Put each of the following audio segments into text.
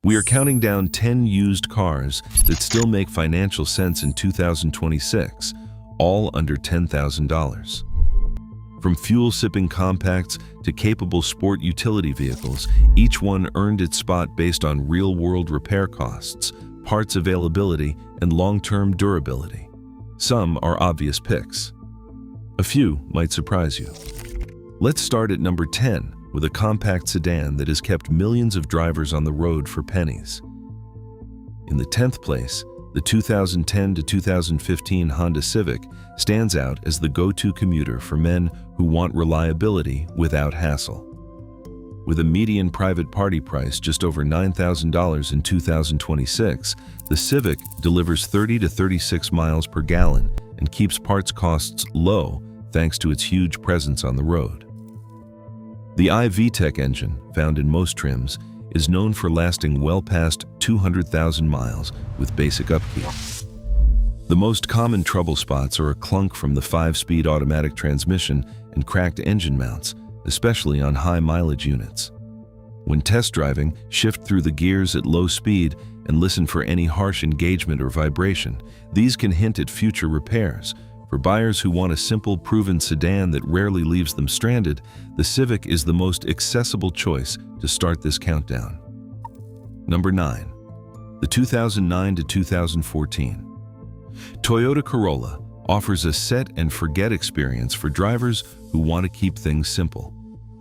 We are counting down 10 used cars that still make financial sense in 2026, all under $10,000. From fuel-sipping compacts to capable sport utility vehicles, each one earned its spot based on real-world repair costs, parts availability, and long-term durability. Some are obvious picks. A few might surprise you. Let's start at number 10 with a compact sedan that has kept millions of drivers on the road for pennies. In the 10th place, the 2010 to 2015 Honda Civic stands out as the go-to commuter for men who want reliability without hassle. With a median private party price just over $9,000 in 2026, the Civic delivers 30 to 36 miles per gallon and keeps parts costs low thanks to its huge presence on the road. The iVTEC engine, found in most trims, is known for lasting well past 200,000 miles with basic upkeep. The most common trouble spots are a clunk from the 5-speed automatic transmission and cracked engine mounts, especially on high-mileage units. When test driving, shift through the gears at low speed and listen for any harsh engagement or vibration. These can hint at future repairs. For buyers who want a simple, proven sedan that rarely leaves them stranded, the Civic is the most accessible choice to start this countdown. Number 9. The 2009 to 2014 Toyota Corolla offers a set-and-forget experience for drivers who want to keep things simple.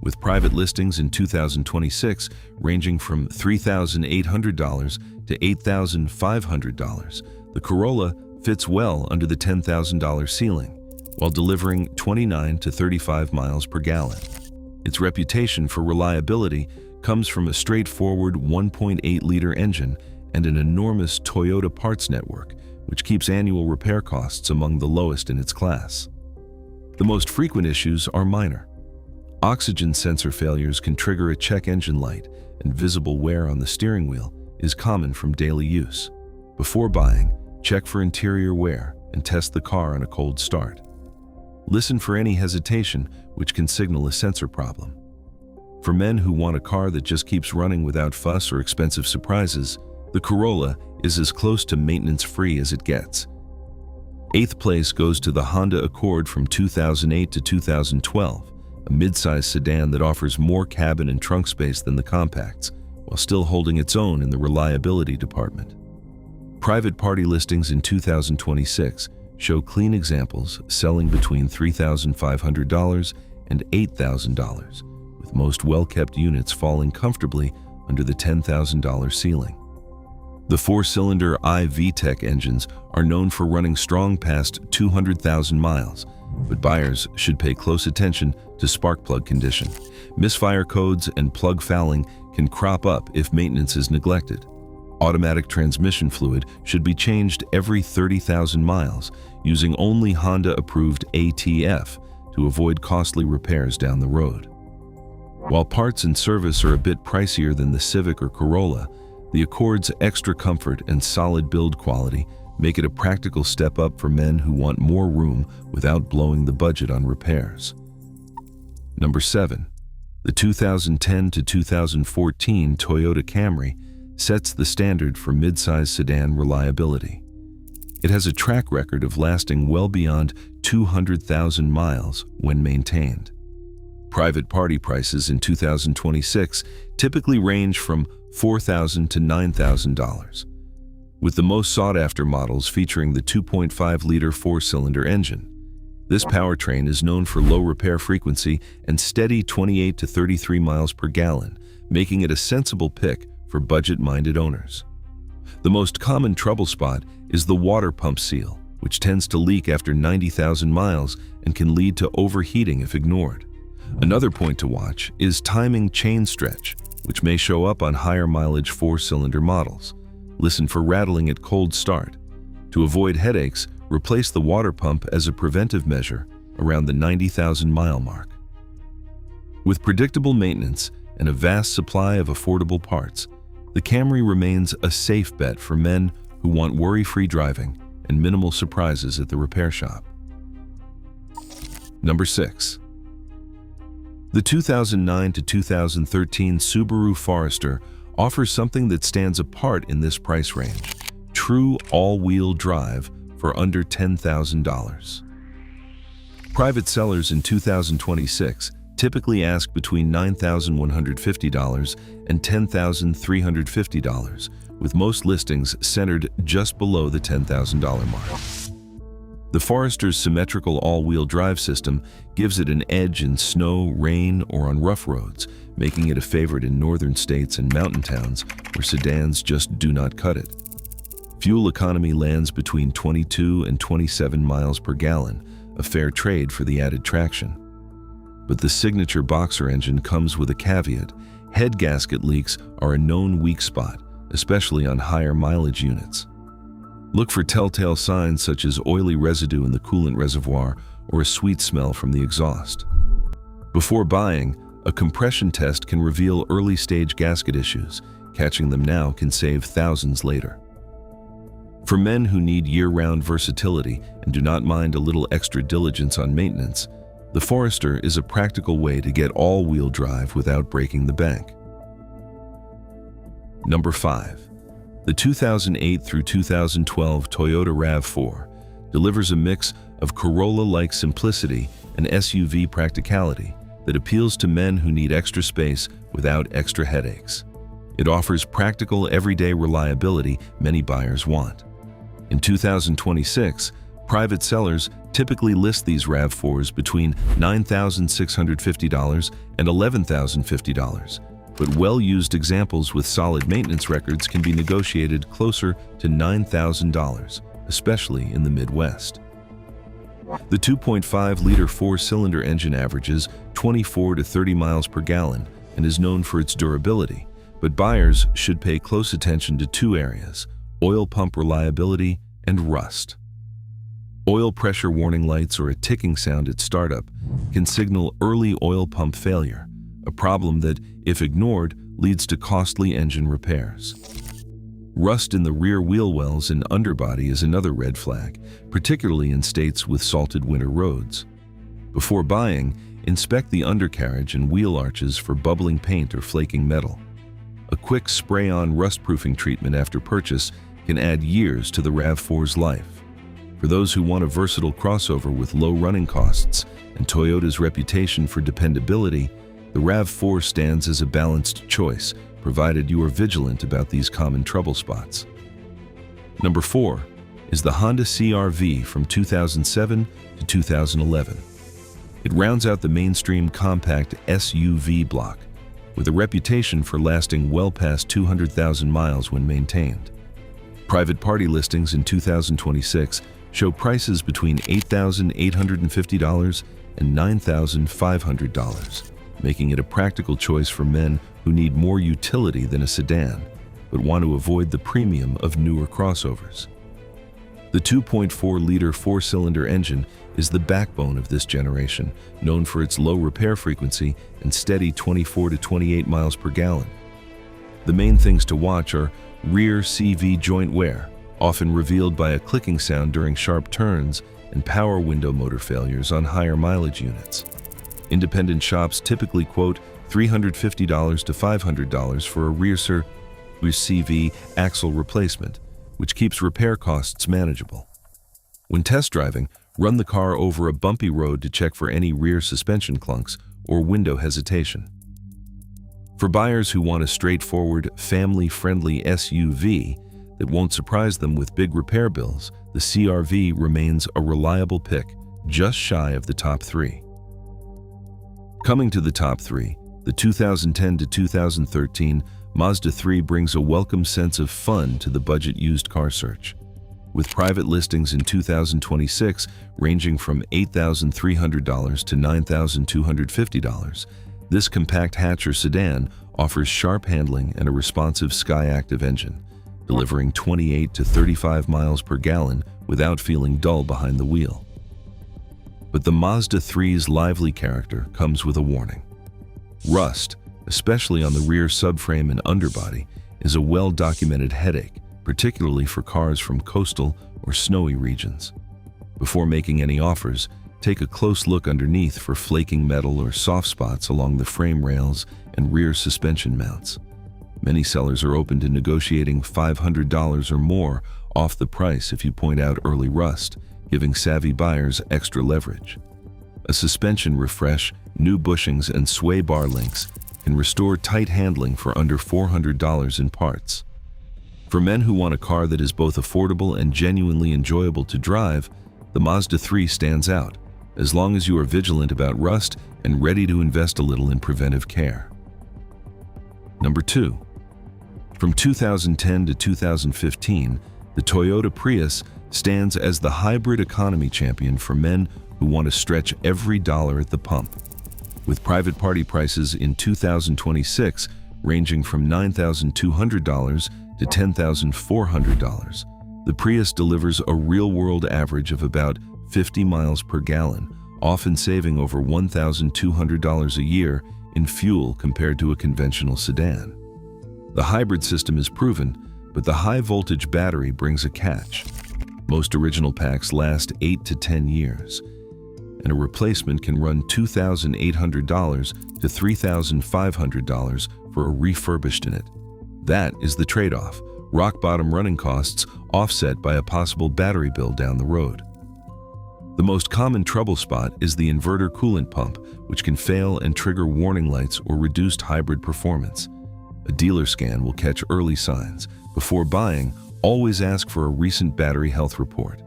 With private listings in 2026 ranging from $3,800 to $8,500, the Corolla fits well under the $10,000 ceiling, while delivering 29 to 35 miles per gallon. Its reputation for reliability comes from a straightforward 1.8-liter engine and an enormous Toyota parts network, which keeps annual repair costs among the lowest in its class. The most frequent issues are minor. Oxygen sensor failures can trigger a check engine light, and visible wear on the steering wheel is common from daily use. Before buying, check for interior wear and test the car on a cold start. Listen for any hesitation, which can signal a sensor problem. For men who want a car that just keeps running without fuss or expensive surprises, the Corolla is as close to maintenance-free as it gets. 8th place goes to the Honda Accord from 2008 to 2012, a mid-size sedan that offers more cabin and trunk space than the compacts, while still holding its own in the reliability department. Private party listings in 2026 show clean examples selling between $3,500 and $8,000, with most well-kept units falling comfortably under the $10,000 ceiling. The 4-cylinder iVTEC engines are known for running strong past 200,000 miles, but buyers should pay close attention to spark plug condition. Misfire codes and plug fouling can crop up if maintenance is neglected. Automatic transmission fluid should be changed every 30,000 miles using only Honda-approved ATF to avoid costly repairs down the road. While parts and service are a bit pricier than the Civic or Corolla, the Accord's extra comfort and solid build quality make it a practical step up for men who want more room without blowing the budget on repairs. Number 7. The 2010 to 2014 Toyota Camry sets the standard for mid-size sedan reliability. It has a track record of lasting well beyond 200,000 miles when maintained. Private party prices in 2026 typically range from $4,000 to $9,000, with the most sought-after models featuring the 2.5-liter 4-cylinder engine. This powertrain is known for low repair frequency and steady 28 to 33 miles per gallon, making it a sensible pick for budget-minded owners. The most common trouble spot is the water pump seal, which tends to leak after 90,000 miles and can lead to overheating if ignored. Another point to watch is timing chain stretch, which may show up on higher mileage 4-cylinder models. Listen for rattling at cold start. To avoid headaches, replace the water pump as a preventive measure around the 90,000 mile mark. With predictable maintenance and a vast supply of affordable parts, the Camry remains a safe bet for men who want worry-free driving and minimal surprises at the repair shop. Number 6. The 2009 to 2013 Subaru Forester offers something that stands apart in this price range: true all-wheel drive for under $10,000. Private sellers in 2026 typically ask between $9,150 and $10,350, with most listings centered just below the $10,000 mark. The Forester's symmetrical all-wheel drive system gives it an edge in snow, rain, or on rough roads, making it a favorite in northern states and mountain towns where sedans just do not cut it. Fuel economy lands between 22 and 27 miles per gallon, a fair trade for the added traction. But the signature boxer engine comes with a caveat: head gasket leaks are a known weak spot, especially on higher mileage units. Look for telltale signs such as oily residue in the coolant reservoir or a sweet smell from the exhaust. Before buying, a compression test can reveal early-stage gasket issues. Catching them now can save thousands later. For men who need year-round versatility and do not mind a little extra diligence on maintenance, the Forester is a practical way to get all-wheel drive without breaking the bank. Number 5. The 2008 through 2012 Toyota RAV4 delivers a mix of Corolla-like simplicity and SUV practicality that appeals to men who need extra space without extra headaches. It offers practical, everyday reliability many buyers want. In 2026, private sellers typically list these RAV4s between $9,650 and $11,050, but well-used examples with solid maintenance records can be negotiated closer to $9,000, especially in the Midwest. The 2.5-liter four-cylinder engine averages 24 to 30 miles per gallon and is known for its durability, but buyers should pay close attention to two areas: oil pump reliability and rust. Oil pressure warning lights or a ticking sound at startup can signal early oil pump failure, a problem that, if ignored, leads to costly engine repairs. Rust in the rear wheel wells and underbody is another red flag, particularly in states with salted winter roads. Before buying, inspect the undercarriage and wheel arches for bubbling paint or flaking metal. A quick spray-on rust-proofing treatment after purchase can add years to the RAV4's life. For those who want a versatile crossover with low running costs and Toyota's reputation for dependability, the RAV4 stands as a balanced choice, provided you are vigilant about these common trouble spots. Number 4 is the Honda CR-V from 2007 to 2011. It rounds out the mainstream compact SUV block, with a reputation for lasting well past 200,000 miles when maintained. Private party listings in 2026 show prices between $8,850 and $9,500, making it a practical choice for men who need more utility than a sedan, but want to avoid the premium of newer crossovers. The 2.4-liter four-cylinder engine is the backbone of this generation, known for its low repair frequency and steady 24 to 28 miles per gallon. The main things to watch are rear CV joint wear, often revealed by a clicking sound during sharp turns, and power window motor failures on higher mileage units. Independent shops typically quote $350 to $500 for a rear CV axle replacement, which keeps repair costs manageable. When test driving, run the car over a bumpy road to check for any rear suspension clunks or window hesitation. For buyers who want a straightforward, family-friendly SUV that won't surprise them with big repair bills, the CR-V remains a reliable pick, just shy of the top 3. Coming to the top 3, the 2010 to 2013 Mazda 3 brings a welcome sense of fun to the budget used car search. With private listings in 2026 ranging from $8,300 to $9,250, this compact hatch or sedan offers sharp handling and a responsive Skyactiv engine, delivering 28 to 35 miles per gallon without feeling dull behind the wheel. But the Mazda 3's lively character comes with a warning. Rust, especially on the rear subframe and underbody, is a well-documented headache, particularly for cars from coastal or snowy regions. Before making any offers, take a close look underneath for flaking metal or soft spots along the frame rails and rear suspension mounts. Many sellers are open to negotiating $500 or more off the price if you point out early rust, giving savvy buyers extra leverage. A suspension refresh, new bushings, and sway bar links can restore tight handling for under $400 in parts. For men who want a car that is both affordable and genuinely enjoyable to drive, the Mazda 3 stands out, as long as you are vigilant about rust and ready to invest a little in preventive care. Number 2. From 2010 to 2015, the Toyota Prius stands as the hybrid economy champion for men who want to stretch every dollar at the pump. With private party prices in 2026 ranging from $9,200 to $10,400, the Prius delivers a real-world average of about 50 miles per gallon, often saving over $1,200 a year in fuel compared to a conventional sedan. The hybrid system is proven, but the high-voltage battery brings a catch. Most original packs last 8 to 10 years, and a replacement can run $2,800 to $3,500 for a refurbished unit. That is the trade-off: rock-bottom running costs offset by a possible battery bill down the road. The most common trouble spot is the inverter coolant pump, which can fail and trigger warning lights or reduced hybrid performance. A dealer scan will catch early signs. Before buying, always ask for a recent battery health report.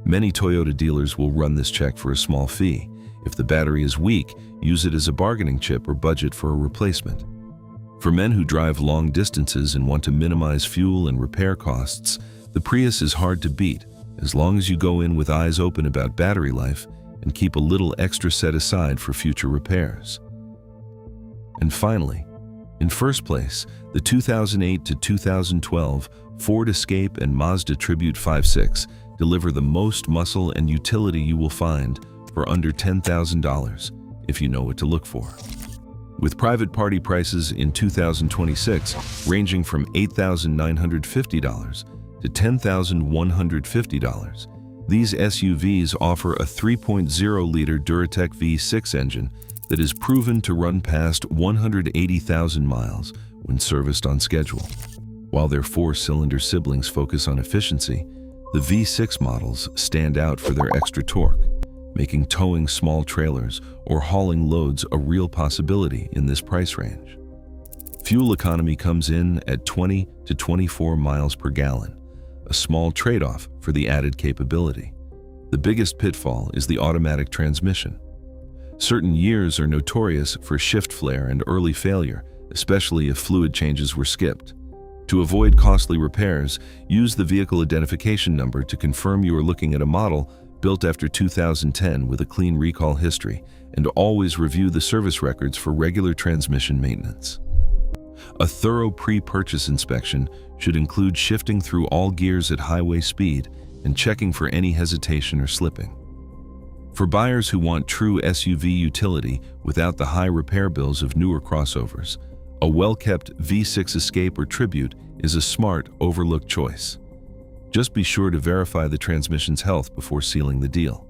Many Toyota dealers will run this check for a small fee. If the battery is weak, use it as a bargaining chip or budget for a replacement. For men who drive long distances and want to minimize fuel and repair costs, the Prius is hard to beat, as long as you go in with eyes open about battery life and keep a little extra set aside for future repairs. And finally, in first place, the 2008 to 2012 Ford Escape and Mazda Tribute 5.6 deliver the most muscle and utility you will find for under $10,000 if you know what to look for. With private party prices in 2026 ranging from $8,950 to $10,150, these SUVs offer a 3.0-liter Duratec V6 engine that is proven to run past 180,000 miles when serviced on schedule. While their four-cylinder siblings focus on efficiency, the V6 models stand out for their extra torque, making towing small trailers or hauling loads a real possibility in this price range. Fuel economy comes in at 20 to 24 miles per gallon, a small trade-off for the added capability. The biggest pitfall is the automatic transmission. Certain years are notorious for shift flare and early failure, especially if fluid changes were skipped. To avoid costly repairs, use the vehicle identification number to confirm you are looking at a model built after 2010 with a clean recall history, and always review the service records for regular transmission maintenance. A thorough pre-purchase inspection should include shifting through all gears at highway speed and checking for any hesitation or slipping. For buyers who want true SUV utility without the high repair bills of newer crossovers, a well-kept V6 Escape or Tribute is a smart, overlooked choice. Just be sure to verify the transmission's health before sealing the deal.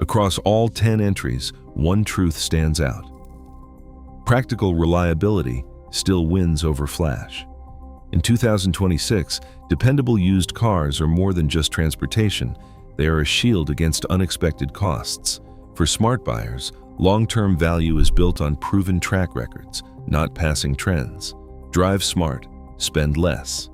Across all 10 entries, one truth stands out: practical reliability still wins over flash. In 2026, dependable used cars are more than just transportation. They are a shield against unexpected costs. For smart buyers, long-term value is built on proven track records, not passing trends. Drive smart, spend less.